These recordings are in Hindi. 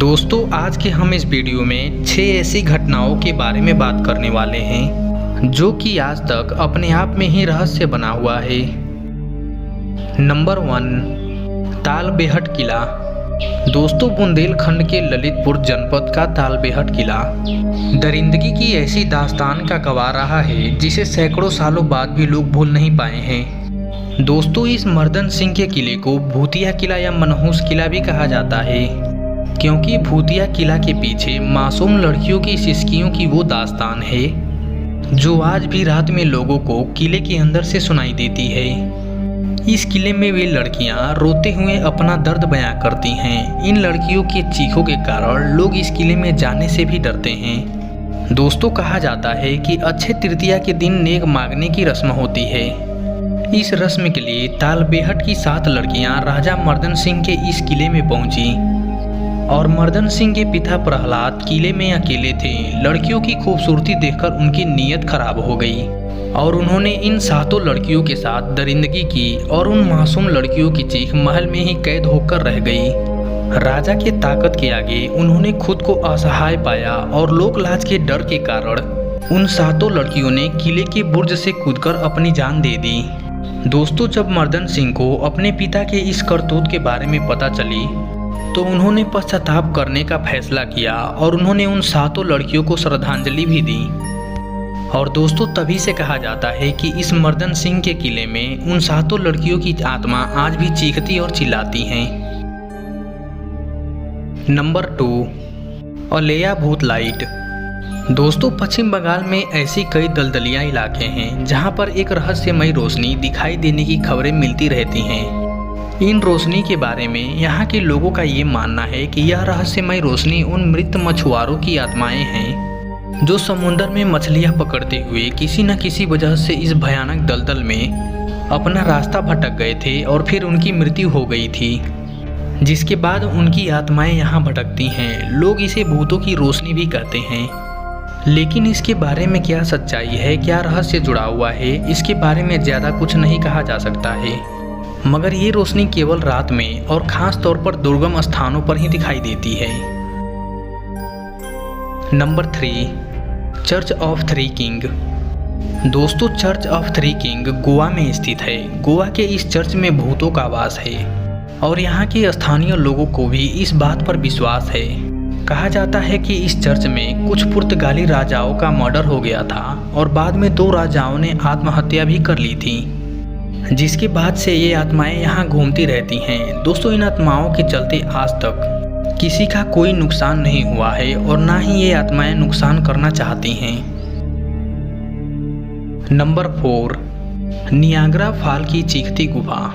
दोस्तों आज के हम इस वीडियो में 6 ऐसी घटनाओं के बारे में बात करने वाले हैं जो कि आज तक अपने आप में ही रहस्य बना हुआ है। नंबर 1, तालबेहट किला। दोस्तों बुंदेलखंड के ललितपुर जनपद का तालबेहट किला दरिंदगी की ऐसी दास्तान का गवाह रहा है जिसे सैकड़ों सालों बाद भी लोग भूल नहीं पाए हैं। दोस्तों इस मर्दन सिंह के किले को भूतिया किला या मनहूस किला भी कहा जाता है, क्योंकि भूतिया किला के पीछे मासूम लड़कियों की सिसकियों की वो दास्तान है जो आज भी रात में लोगों को किले के अंदर से सुनाई देती है। इस किले में वे लड़कियां रोते हुए अपना दर्द बयां करती हैं। इन लड़कियों के चीखों के कारण लोग इस किले में जाने से भी डरते हैं। दोस्तों कहा जाता है कि अक्षय तृतीया के दिन नेक मांगने की रस्म होती है। इस रस्म के लिए तालबेहट की 7 लड़कियां राजा मर्दन सिंह के इस किले में पहुंची और मर्दन सिंह के पिता प्रहलाद किले में अकेले थे। लड़कियों की खूबसूरती देखकर उनकी नीयत खराब हो गई और उन्होंने इन 7 लड़कियों के साथ दरिंदगी की और उन मासूम लड़कियों की चीख महल में ही कैद होकर रह गई। राजा के ताकत के आगे उन्होंने खुद को असहाय पाया और लोक लाज के डर के कारण उन 7 लड़कियों ने किले के बुर्ज से कूदकर अपनी जान दे दी। दोस्तों जब मर्दन सिंह को अपने पिता के इस करतूत के बारे में पता चली तो उन्होंने पश्चाताप करने का फैसला किया और उन्होंने उन 7 लड़कियों को श्रद्धांजलि भी दी। और दोस्तों तभी से कहा जाता है कि इस मर्दन सिंह के किले में उन 7 लड़कियों की आत्मा आज भी चीखती और चिल्लाती हैं। नंबर 2, अलेया भूत लाइट। दोस्तों पश्चिम बंगाल में ऐसी कई दलदलिया इलाके हैं जहां पर एक रहस्यमयी रोशनी दिखाई देने की खबरें मिलती रहती हैं। इन रोशनी के बारे में यहाँ के लोगों का ये मानना है कि यह रहस्यमय रोशनी उन मृत मछुआरों की आत्माएं हैं जो समुद्र में मछलियाँ पकड़ते हुए किसी न किसी वजह से इस भयानक दलदल में अपना रास्ता भटक गए थे और फिर उनकी मृत्यु हो गई थी, जिसके बाद उनकी आत्माएं यहाँ भटकती हैं। लोग इसे भूतों की रोशनी भी कहते हैं, लेकिन इसके बारे में क्या सच्चाई है, क्या रहस्य जुड़ा हुआ है, इसके बारे में ज़्यादा कुछ नहीं कहा जा सकता है। मगर ये रोशनी केवल रात में और खास तौर पर दुर्गम स्थानों पर ही दिखाई देती है। Number 3, church of three king. दोस्तों church of three king Goa में स्थित है। गोवा के इस चर्च में भूतों का वास है और यहाँ के स्थानीय लोगों को भी इस बात पर विश्वास है। कहा जाता है कि इस चर्च में कुछ पुर्तगाली राजाओं का मर्डर हो गया था और बाद में 2 राजाओं ने आत्महत्या भी कर ली थी, जिसके बाद से ये आत्माएं यहाँ घूमती रहती हैं। दोस्तों इन आत्माओं के चलते आज तक किसी का कोई नुकसान नहीं हुआ है और ना ही ये आत्माएं नुकसान करना चाहती हैं। नंबर 4, नियाग्रा फॉल की चीखती गुफा।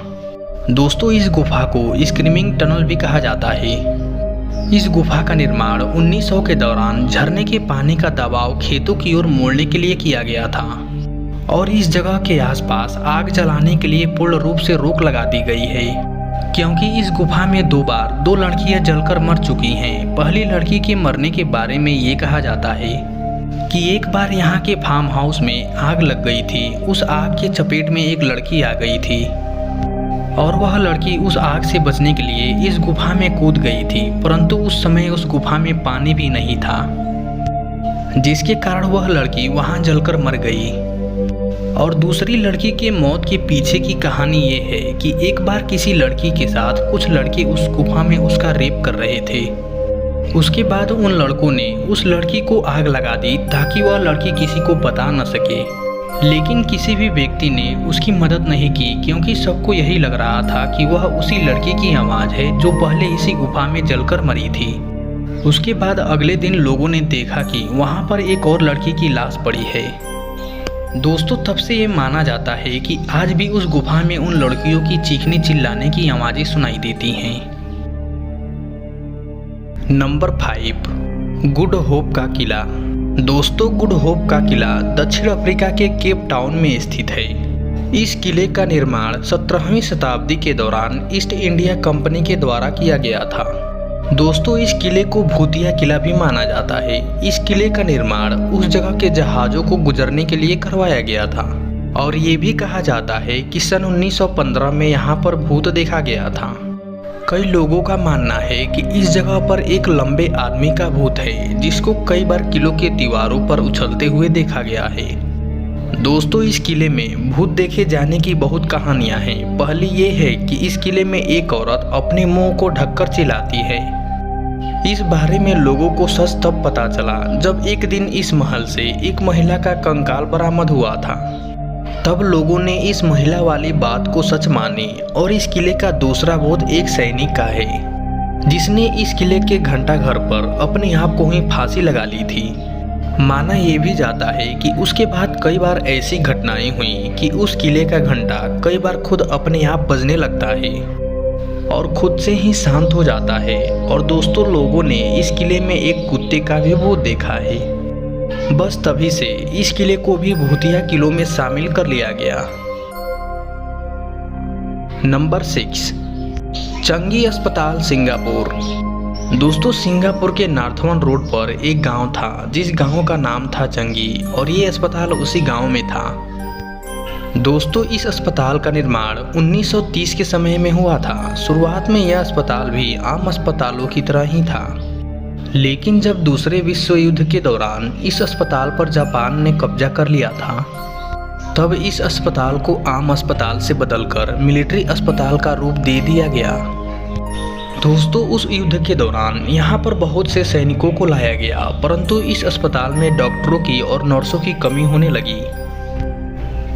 दोस्तों इस गुफा को स्क्रीमिंग टनल भी कहा जाता है। इस गुफा का निर्माण 1900 के दौरान झरने के पानी का दबाव खेतों की ओर मोड़ने के लिए किया गया था और इस जगह के आसपास आग जलाने के लिए पूर्ण रूप से रोक लगा दी गई है, क्योंकि इस गुफा में 2 बार 2 लड़कियां जलकर मर चुकी हैं। पहली लड़की के मरने के बारे में ये कहा जाता है कि एक बार यहाँ के फार्म हाउस में आग लग गई थी। उस आग के चपेट में एक लड़की आ गई थी और वह लड़की उस आग से बचने के लिए इस गुफा में कूद गई थी, परंतु उस समय उस गुफा में पानी भी नहीं था, जिसके कारण वह लड़की वहाँ जलकर मर गई। और दूसरी लड़की के मौत के पीछे की कहानी ये है कि एक बार किसी लड़की के साथ कुछ लड़के उस गुफा में उसका रेप कर रहे थे। उसके बाद उन लड़कों ने उस लड़की को आग लगा दी ताकि वह लड़की किसी को बता न सके, लेकिन किसी भी व्यक्ति ने उसकी मदद नहीं की, क्योंकि सबको यही लग रहा था कि वह उसी लड़की की आवाज़ है जो पहले इसी गुफा में जलकर मरी थी। उसके बाद अगले दिन लोगों ने देखा कि वहाँ पर एक और लड़की की लाश पड़ी है। दोस्तों तब से ये माना जाता है कि आज भी उस गुफा में उन लड़कियों की चीखने चिल्लाने की आवाज़ें सुनाई देती हैं। नंबर 5, गुड होप का किला। दोस्तों गुड होप का किला दक्षिण अफ्रीका के केप टाउन में स्थित है। इस किले का निर्माण 17वीं शताब्दी के दौरान ईस्ट इंडिया कंपनी के द्वारा किया गया था। दोस्तों इस किले को भूतिया किला भी माना जाता है। इस किले का निर्माण उस जगह के जहाज़ों को गुजरने के लिए करवाया गया था और ये भी कहा जाता है कि सन 1915 में यहाँ पर भूत देखा गया था। कई लोगों का मानना है कि इस जगह पर एक लंबे आदमी का भूत है जिसको कई बार किलों के दीवारों पर उछलते हुए देखा गया है। दोस्तों, इस किले में भूत देखे जाने की बहुत कहानियां हैं। पहली ये है कि इस किले में एक औरत अपने मुंह को ढककर चिल्लाती है। इस बारे में लोगों को सच तब पता चला जब एक दिन इस महल से एक महिला का कंकाल बरामद हुआ था। तब लोगों ने इस महिला वाली बात को सच मानी और इस किले का दूसरा भूत एक सैनिक का है जिसने इस किले के घंटा घर पर अपने आप को ही फांसी लगा ली थी। माना यह भी जाता है कि उसके बाद कई बार ऐसी घटनाएं हुई कि उस किले का घंटा कई बार खुद अपने आप बजने लगता है और खुद से ही शांत हो जाता है। और दोस्तों, लोगों ने इस किले में एक कुत्ते का भी भूत देखा है। बस तभी से इस किले को भी भूतिया किलों में शामिल कर लिया गया। नंबर 6, चंगी अस्पताल सिंगापुर। दोस्तों, सिंगापुर के नार्थवन रोड पर एक गांव था जिस गांव का नाम था चंगी और ये अस्पताल उसी गांव में था। दोस्तों, इस अस्पताल का निर्माण 1930 के समय में हुआ था। शुरुआत में यह अस्पताल भी आम अस्पतालों की तरह ही था, लेकिन जब दूसरे विश्व युद्ध के दौरान इस अस्पताल पर जापान ने कब्जा कर लिया था, तब इस अस्पताल को आम अस्पताल से बदलकर मिलिट्री अस्पताल का रूप दे दिया गया। दोस्तों, उस युद्ध के दौरान यहाँ पर बहुत से सैनिकों को लाया गया, परंतु इस अस्पताल में डॉक्टरों की और नर्सों की कमी होने लगी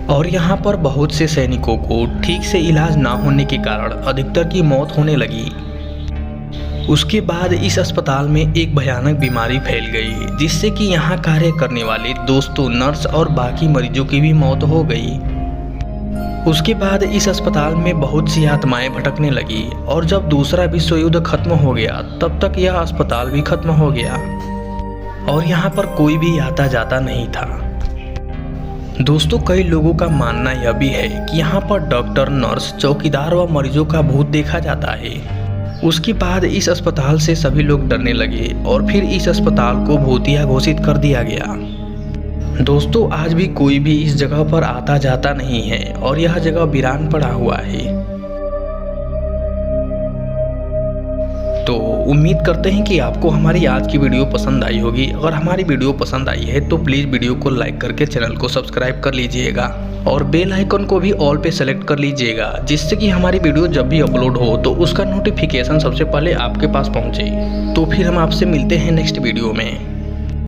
और यहाँ पर बहुत से सैनिकों को ठीक से इलाज ना होने के कारण अधिकतर की मौत होने लगी। उसके बाद इस अस्पताल में एक भयानक बीमारी फैल गई जिससे कि यहाँ कार्य करने वाले दोस्तों, नर्स और बाकी मरीजों की भी मौत हो गई। उसके बाद इस अस्पताल में बहुत सी आत्माएं भटकने लगी और जब दूसरा विश्व युद्ध खत्म हो गया तब तक यह अस्पताल भी खत्म हो गया और यहाँ पर कोई भी आता जाता नहीं था। दोस्तों, कई लोगों का मानना यह भी है कि यहाँ पर डॉक्टर, नर्स, चौकीदार व मरीजों का भूत देखा जाता है। उसके बाद इस अस्पताल से सभी लोग डरने लगे और फिर इस अस्पताल को भूतिया घोषित कर दिया गया। दोस्तों, आज भी कोई भी इस जगह पर आता जाता नहीं है और यह जगह वीरान पड़ा हुआ है। तो उम्मीद करते हैं कि आपको हमारी आज की वीडियो पसंद आई होगी। अगर हमारी वीडियो पसंद आई है तो प्लीज़ वीडियो को लाइक करके चैनल को सब्सक्राइब कर लीजिएगा और बेल आइकन को भी ऑल पे सेलेक्ट कर लीजिएगा, जिससे कि हमारी वीडियो जब भी अपलोड हो तो उसका नोटिफिकेशन सबसे पहले आपके पास पहुंचे। तो फिर हम आपसे मिलते हैं नेक्स्ट वीडियो में।